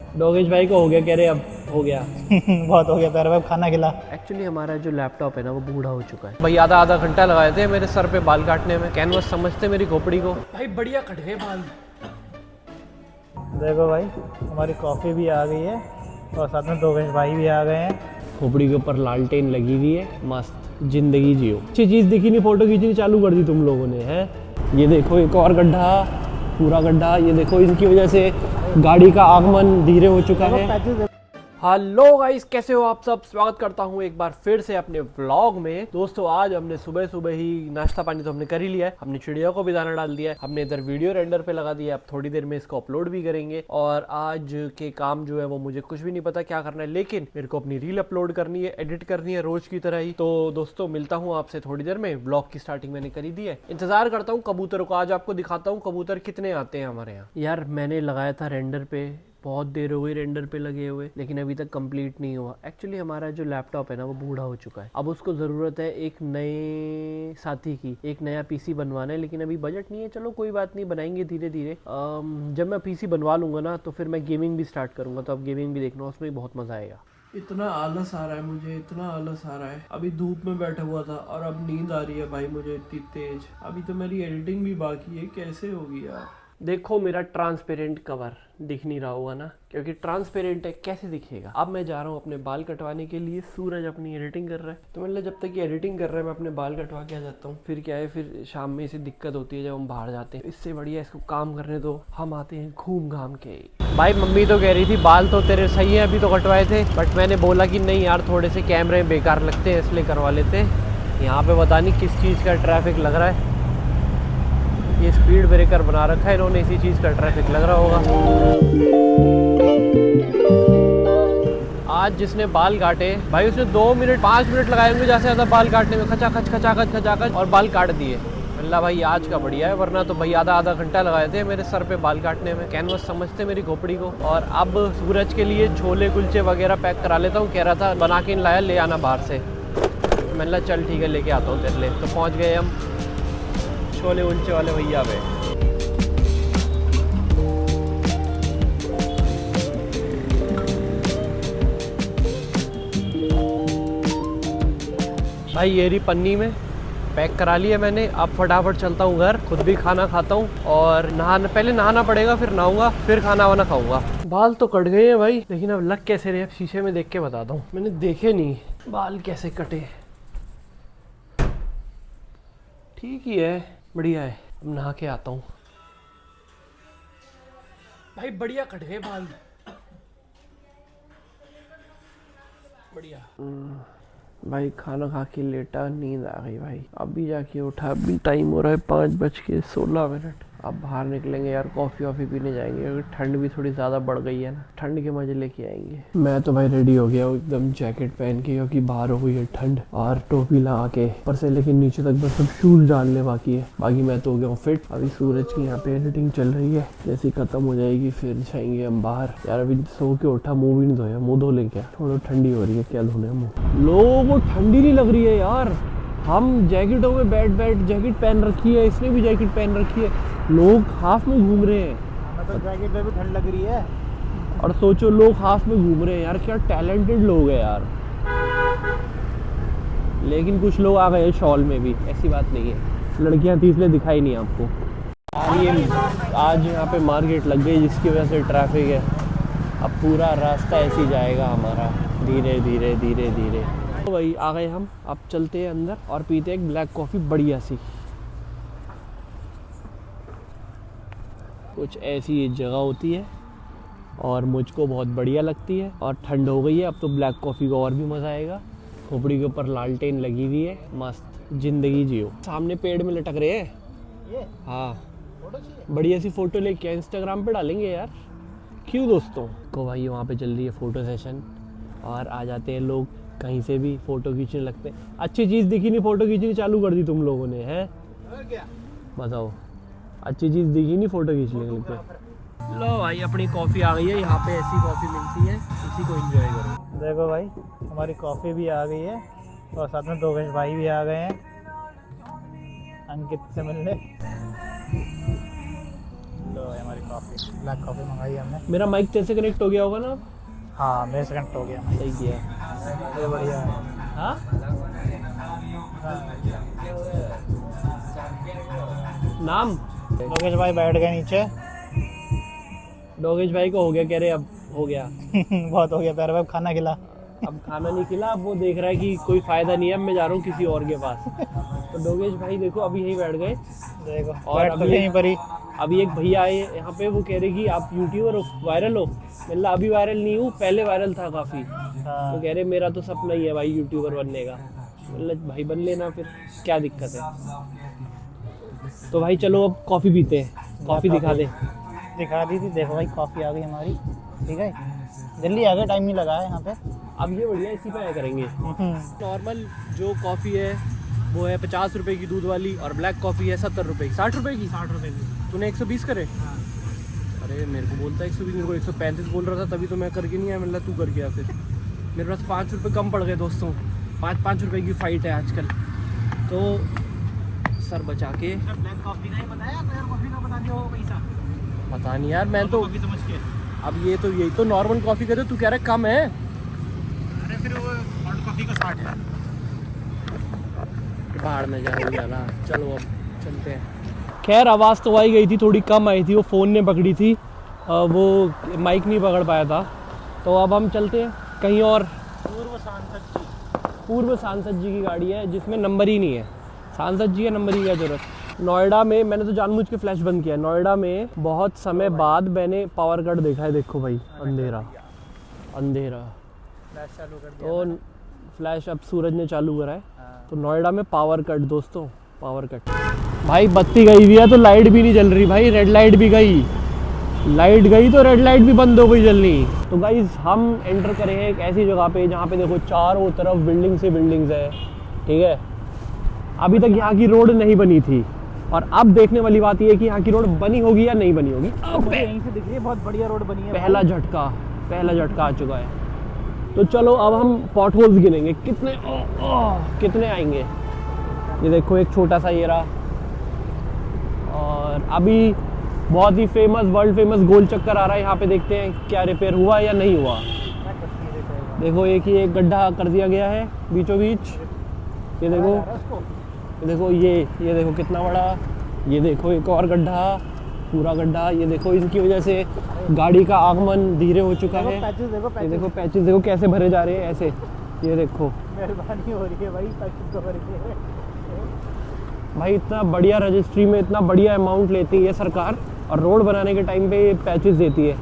डोगेश भाई को हो गया, कह रहे अब हो गया। बहुत हो गया प्यारे भाई, खाना खिला। एक्चुअली हमारा जो लैपटॉप है ना वो बूढ़ा हो चुका है भाई। आधा आधा घंटा लगाए थे मेरे सर पे बाल काटने में, कैनवस समझते मेरी खोपड़ी को भाई। बढ़िया कट गए बाल। देखो भाई, हमारी कॉफ़ी भी आ गई है और साथ में दोगेश भाई भी आ गए हैं। खोपड़ी के ऊपर लालटेन लगी हुई है, मस्त जिंदगी जियो। अच्छी चीज़ दिखी नहीं, फोटो खींचनी चालू कर दी तुम लोगों ने, हैं? ये देखो एक और गड्ढा, पूरा गड्ढा। ये देखो इनकी वजह से गाड़ी का आगमन धीरे हो चुका है। हेलो गाइस, कैसे हो आप सब? स्वागत करता हूं एक बार फिर से अपने व्लॉग में। दोस्तों आज हमने सुबह सुबह ही नाश्ता पानी तो हमने कर ही लिया है, हमने चिड़िया को भी दाना डाल दिया है, हमने इधर वीडियो रेंडर पे लगा दिया है, अब थोड़ी देर में इसको अपलोड भी करेंगे। और आज के काम जो है वो मुझे कुछ भी नहीं पता क्या करना है, लेकिन मेरे को अपनी रील अपलोड करनी है, एडिट करनी है रोज की तरह ही। तो दोस्तों मिलता हूँ आपसे थोड़ी देर में। व्लॉग की स्टार्टिंग मैंने करी दी है, इंतजार करता हूँ कबूतरों को। आज आपको दिखाता हूँ कबूतर कितने आते हैं हमारे यहाँ। यार मैंने लगाया था रेंडर पे, बहुत देर हो गई रेंडर पे लगे हुए, लेकिन अभी तक कंप्लीट नहीं हुआ। एक्चुअली हमारा जो लैपटॉप है ना वो बूढ़ा हो चुका है, अब उसको ज़रूरत है एक नए साथी की, एक नया पीसी बनवाना है, लेकिन अभी बजट नहीं है। चलो कोई बात नहीं, बनाएंगे धीरे धीरे। जब मैं पीसी बनवा लूँगा ना तो फिर मैं गेमिंग भी स्टार्ट करूँगा, तो अब गेमिंग भी देखना, उसमें भी बहुत मज़ा आएगा। इतना आलस आ रहा है मुझे, इतना आलस आ रहा है। अभी धूप में बैठा हुआ था और अब नींद आ रही है भाई मुझे इतनी तेज। अभी तो मेरी एडिटिंग भी बाकी है, कैसे होगी यार। देखो मेरा ट्रांसपेरेंट कवर दिख नहीं रहा होगा ना, क्योंकि ट्रांसपेरेंट है, कैसे दिखेगा। अब मैं जा रहा हूँ अपने बाल कटवाने के लिए। सूरज अपनी एडिटिंग कर रहा है, तो मतलब जब तक ये एडिटिंग कर रहा है मैं अपने बाल कटवा के आ जाता हूँ। फिर क्या है, फिर शाम में इसे दिक्कत होती है जब हम बाहर जाते हैं। इससे बढ़िया इसको काम करने दो, हम आते हैं घूम घाम के। भाई मम्मी तो कह रही थी बाल तो तेरे सही है, अभी तो कटवाए थे, बट मैंने बोला कि नहीं यार थोड़े से कैमरे बेकार लगते हैं, इसलिए करवा लेते हैं। यहाँ पे पता नहीं किस चीज़ का ट्रैफिक लग रहा है, ये स्पीड ब्रेकर बना रखा है इन्होंने, इसी चीज़ का ट्रैफिक लग रहा होगा। आज जिसने बाल काटे भाई उसने 2 मिनट 5 मिनट लगाए होंगे ज़्यादा से ज़्यादा बाल काटने में, खचाखच खचाखच खचाखच, और बाल काट दिए। अल्लाह भाई आज का बढ़िया है, वरना तो भाई आधा आधा घंटा लगाए थे मेरे सर पे बाल काटने में, कैनवस समझते मेरी खोपड़ी को। और अब सूरज के लिए छोले कुलचे वगैरह पैक करा लेता हूँ, कह रहा था बना के लाया, ले आना बाहर से। मैंने चल ठीक है लेके आता हूँ तेरे लिए। तो पहुँच गए हम छोले उलचे वाले भैया पे। भाई ये रही पन्नी में पैक करा लिया मैंने। अब फटाफट चलता हूँ घर, खुद भी खाना खाता हूँ और पहले नहाना पड़ेगा, फिर नहाऊंगा, फिर खाना वाना खाऊंगा। बाल तो कट गए हैं भाई, लेकिन अब लग कैसे रहे, अब शीशे में देख के बताता हूँ। मैंने देखे नहीं बाल कैसे कटे, ठीक ही है, बढ़िया है। अब नहा के आता हूँ। भाई बढ़िया कट गए बाल, बढ़िया। भाई खाना खा के लेटा, नींद आ गई भाई। अभी जाके उठा, अभी टाइम हो रहा है 5:16। अब बाहर निकलेंगे यार, कॉफ़ी वॉफ़ी पीने जाएंगे, क्योंकि ठंड भी थोड़ी ज़्यादा बढ़ गई है ना, ठंड के मज़े लेके आएंगे। मैं तो भाई रेडी हो गया हूँ एकदम, जैकेट पहन के, क्योंकि बाहर हो गई है ठंड, और टोपी लगा के ऊपर से लेकिन नीचे तक बस सब शूज़ डालने बाकी है। बाकी मैं तो हो गया हूँ फिट। अभी सूरज की यहाँ पे एडिटिंग चल रही है, जैसे खत्म हो जाएगी फिर जाएंगे हम बाहर। यार अभी सो के उठा, मुँह भी नहीं धोया, मुँह धो लें क्या, थोड़ा ठंडी हो रही है, क्या धोने मुँह। लोगों को ठंडी नहीं लग रही है यार, हम जैकेटों में बैठ जैकेट पहन रखी है, इसने भी जैकेट पहन रखी है, लोग हाफ में घूम रहे हैं। हमें तो जैकेट में भी ठंड लग रही है। और सोचो लोग हाफ में घूम रहे हैं यार, क्या टैलेंटेड लोग हैं यार। लेकिन कुछ लोग आ गए शॉल में भी, ऐसी बात नहीं है, लड़कियां थी इसलिए दिखाई नहीं आपको। आज यहाँ पे मार्केट लग गई, जिसकी वजह से ट्रैफिक है। अब पूरा रास्ता ऐसे ही जाएगा हमारा, धीरे धीरे धीरे धीरे। तो भाई आ गए हम, अब चलते हैं अंदर और पीते एक ब्लैक कॉफ़ी बढ़िया सी। कुछ ऐसी ये जगह होती है और मुझको बहुत बढ़िया लगती है। और ठंड हो गई है, अब तो ब्लैक कॉफ़ी का और भी मज़ा आएगा। खोपड़ी के ऊपर लालटेन लगी हुई है, मस्त जिंदगी जियो। सामने पेड़ में लटक रहे हैं ये, हाँ, फोटो चाहिए? बढ़िया सी फ़ोटो लेके इंस्टाग्राम पे डालेंगे यार, क्यों दोस्तों को। भाई वहाँ पे चल रही है फ़ोटो सेशन, और आ जाते हैं लोग कहीं से भी फ़ोटो खींचने लगते हैं। अच्छी चीज़ दिखी नहीं, फ़ोटो खींचनी चालू कर दी तुम लोगों ने, हैं? और क्या बताओ, अच्छी चीज़ दिखी नहीं, फ़ोटो खींचने लगते हैं। लो भाई अपनी कॉफ़ी आ गई है, यहाँ पे ऐसी कॉफ़ी मिलती है, इसी को एंजॉय करो। देखो भाई, हमारी कॉफ़ी भी आ गई है और साथ में दोगेश भाई भी आ गए हैं अंकित से मिलने। है हमारी कॉफ़ी, ब्लैक कॉफ़ी मंगाई हमने। मेरा माइक कैसे कनेक्ट हो गया होगा ना? हाँ मेरे से कनेक्ट हो गया। सही किया। ये बढ़िया है। हाँ नाम लोकेश भाई बैठ गए नीचे। डोगेश भाई को हो गया, कह रहे अब हो गया। बहुत हो गया प्यारे भाई, खाना खिला। अब खाना नहीं खिला, अब वो देख रहा है कि कोई फायदा नहीं है, अब मैं जा रहा हूँ किसी और के पास। तो डोगेश भाई देखो अभी यहीं बैठ गए। देखो और बैठ तो अभी यहीं पर ही। अभी एक भैया आए यहाँ पे, वो कह रहे कि आप यूट्यूबर हो, वायरल हो। मतलब अभी वायरल नहीं हूँ, पहले वायरल था काफ़ी। हाँ तो कह रहे मेरा तो सपना ही है भाई यूट्यूबर बनने का। मतलब भाई बन लेना, फिर क्या दिक्कत है। तो भाई चलो अब कॉफ़ी पीते हैं, कॉफ़ी दिखा दे। दिखा दी थी, देखो भाई कॉफ़ी आ गई हमारी। ठीक है, जल्दी आ गए, टाइम नहीं लगा है यहाँ पे। अब ये बढ़िया, इसी पे आया करेंगे। नॉर्मल जो कॉफ़ी है वो है 50 रुपए की दूध वाली, और ब्लैक कॉफ़ी है 70 रुपए की, 60 रुपए की। 60 रुपये की। तूने 120 करे? हाँ। अरे मेरे को बोलता है 120, मेरे को 135 बोल रहा था, तभी तो मैं करके नहीं आया। मतलब तू कर गया, फिर मेरे पास 5 रुपये कम पड़ गए दोस्तों। 5 रुपए की फ़ाइट है आजकल, तो सर बचा के। ब्लैक कॉफ़ी नहीं बताया, तो यार कॉफ़ी का बता दिया होगा पैसा। पता नहीं यार, मैं तो कॉफ़ी समझ के। अब ये तो यही तो नॉर्मल कॉफ़ी का, तो तू कह रहा है कम है। अरे फिर वो हॉट कॉफ़ी का 60 है। बाहर में जाओ जाना, चलो अब चलते हैं। खैर आवाज़ तो आई गई थी, थोड़ी कम आई थी, वो फ़ोन ने पकड़ी थी, वो माइक नहीं पकड़ पाया था। तो अब हम चलते हैं कहीं और। पूर्व सांसद जी की गाड़ी है, जिसमें नंबर ही नहीं है। सांसद जी का नंबर ही क्या जरूरत। नोएडा में मैंने तो जानबूझ के फ्लैश बंद किया। नोएडा में बहुत समय बाद मैंने पावर कट देखा है। देखो भाई, अंधेरा अंधेरा। फ्लैश चालू कर दिया। तो फ्लैश अब सूरज ने चालू करा है। तो नोएडा में पावर कट दोस्तों, पावर कट। भाई बत्ती गई हुई है तो लाइट भी नहीं जल रही भाई। रेड लाइट भी गई, लाइट गई तो रेड लाइट भी बंद हो गई जलनी। तो गाइज हम एंटर करे हैं एक ऐसी जगह पे जहाँ पे देखो चारों तरफ बिल्डिंग से बिल्डिंग्स है। ठीक है, अभी तक यहाँ की रोड नहीं बनी थी, और अब देखने वाली बात ये है कि यहाँ की रोड बनी होगी या नहीं बनी होगी। यहीं से दिख रही है, बहुत बढ़िया रोड बनी है। पहला झटका आ चुका है। तो चलो अब हम पॉट होल्स गिनेंगे, कितने कितने आएंगे। ये देखो एक छोटा सा ये रहा, और अभी बहुत ही फेमस, वर्ल्ड फेमस गोल चक्कर आ रहा है यहाँ पे। देखते हैं क्या रिपेयर हुआ या नहीं हुआ। देखो एक गड्ढा कर दिया गया है बीचों बीच। ये देखो, ये देखो कितना बड़ा। ये देखो एक और गड्ढा, पूरा गड्ढा। ये देखो इनकी वजह से गाड़ी का आगमन धीरे हो चुका है। ये देखो पैचेस देखो कैसे भरे जा रहे हैं ऐसे। ये देखो मेहरबानी हो रही है भाई, पैचेस तो भर के। भाई इतना बढ़िया रजिस्ट्री में इतना बढ़िया अमाउंट लेती है सरकार, और रोड बनाने के टाइम पे पैचेस देती है।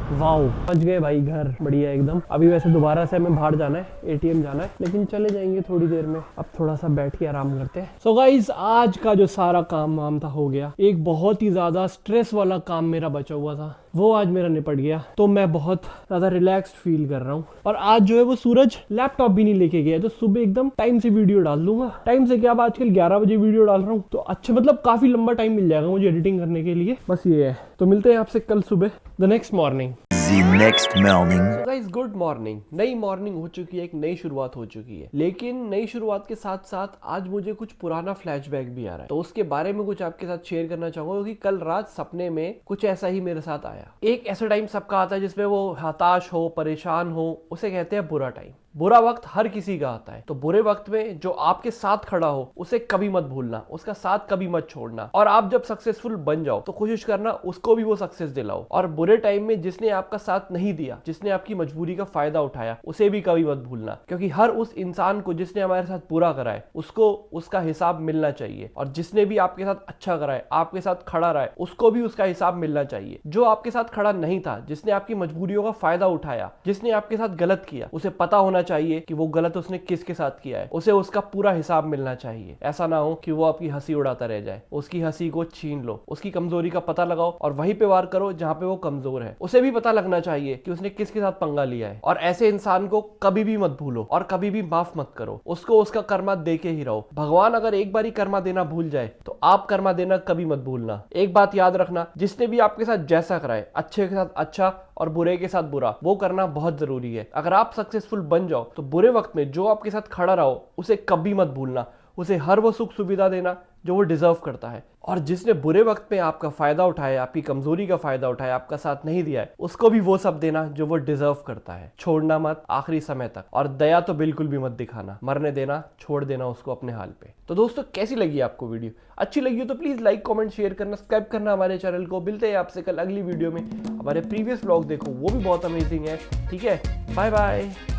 वाओ, पहुंच गए भाई घर, बढ़िया एकदम। अभी वैसे दोबारा से हमें बाहर जाना है, एटीएम जाना है, लेकिन चले जाएंगे थोड़ी देर में। अब थोड़ा सा बैठ के आराम करते हैं। सो गाइस, आज का जो सारा काम वाम था हो गया। एक बहुत ही ज्यादा स्ट्रेस वाला काम मेरा बचा हुआ था, वो आज मेरा निपट गया। तो मैं बहुत ज्यादा रिलैक्स्ड फील कर रहा हूँ। और आज जो है वो सूरज लैपटॉप भी नहीं लेके गया, तो सुबह एकदम टाइम से वीडियो डाल दूंगा। टाइम से क्या, अब आजकल 11 बजे वीडियो डाल रहा हूँ, तो अच्छा मतलब काफी लंबा टाइम मिल जाएगा मुझे एडिटिंग करने के लिए। बस ये है। तो मिलते हैं आपसे कल सुबह, the next morning. The next morning. Guys good morning. नई मॉर्निंग हो चुकी है, एक नई शुरुआत हो चुकी है। लेकिन नई शुरुआत के साथ साथ आज मुझे कुछ पुराना फ्लैशबैक भी आ रहा है, तो उसके बारे में कुछ आपके साथ शेयर करना चाहूंगा। क्योंकि कल रात सपने में कुछ ऐसा ही मेरे साथ आया। एक ऐसा टाइम सबका आता है जिसमें वो हताश हो, परेशान हो, उसे कहते हैं बुरा टाइम। बुरा वक्त हर किसी का आता है। तो बुरे वक्त में जो आपके साथ खड़ा हो उसे कभी मत भूलना, उसका साथ कभी मत छोड़ना। और आप जब सक्सेसफुल बन जाओ तो कोशिश करना उसको भी वो सक्सेस दिलाओ। और बुरे टाइम में जिसने आपका साथ नहीं दिया, जिसने आपकी मजबूरी का फायदा उठाया, उसे भी कभी मत भूलना। क्योंकि हर उस इंसान को जिसने हमारे साथ बुरा करा है, उसको उसका हिसाब मिलना चाहिए। और जिसने भी आपके साथ अच्छा करा है, आपके साथ खड़ा रहा है, उसको भी उसका हिसाब मिलना चाहिए। जो आपके साथ खड़ा नहीं था, जिसने आपकी मजबूरियों का फायदा उठाया, जिसने आपके साथ गलत किया, उसे पता होना चाहिए कि वो गलत उसने किसके साथ किया है। उसे उसका पूरा हिसाब मिलना चाहिए। ऐसा ना हो कि वो आपकी हंसी उड़ाता रह जाए। उसकी हंसी को छीन लो, उसकी कमजोरी का पता लगाओ और वहीं पे वार करो जहां पे वो कमजोर है। उसे भी पता लगना चाहिए कि उसने किसके साथ पंगा लिया है। और ऐसे इंसान को कभी भी मत भूलो और कभी भी माफ मत करो। उसको उसका कर्मा दे के ही रहो। भगवान अगर एक बार ही कर्मा देना भूल जाए तो आप कर्मा देना कभी मत भूलना। एक बात याद रखना, जिसने भी आपके साथ जैसा कराए, अच्छे के साथ अच्छा और बुरे के साथ बुरा, वो करना बहुत जरूरी है। अगर आप सक्सेसफुल बन जाओ तो बुरे वक्त में जो आपके साथ खड़ा रहो उसे कभी मत भूलना, उसे हर वो सुख सुविधा देना जो वो डिजर्व करता है। और जिसने बुरे वक्त में आपका फायदा उठाया, आपकी कमजोरी का फायदा उठाया, आपका साथ नहीं दिया है, उसको भी वो सब देना जो वो डिजर्व करता है। छोड़ना मत आखिरी समय तक, और दया तो बिल्कुल भी मत दिखाना, मरने देना, छोड़ देना उसको अपने हाल पे। तो दोस्तों कैसी लगी आपको वीडियो? अच्छी लगी हो तो प्लीज लाइक, कमेंट, शेयर करना, सब्सक्राइब करना हमारे चैनल को। मिलते हैं आपसे कल अगली वीडियो में। हमारे प्रीवियस व्लॉग देखो, वो भी बहुत अमेजिंग है। ठीक है, बाय बाय।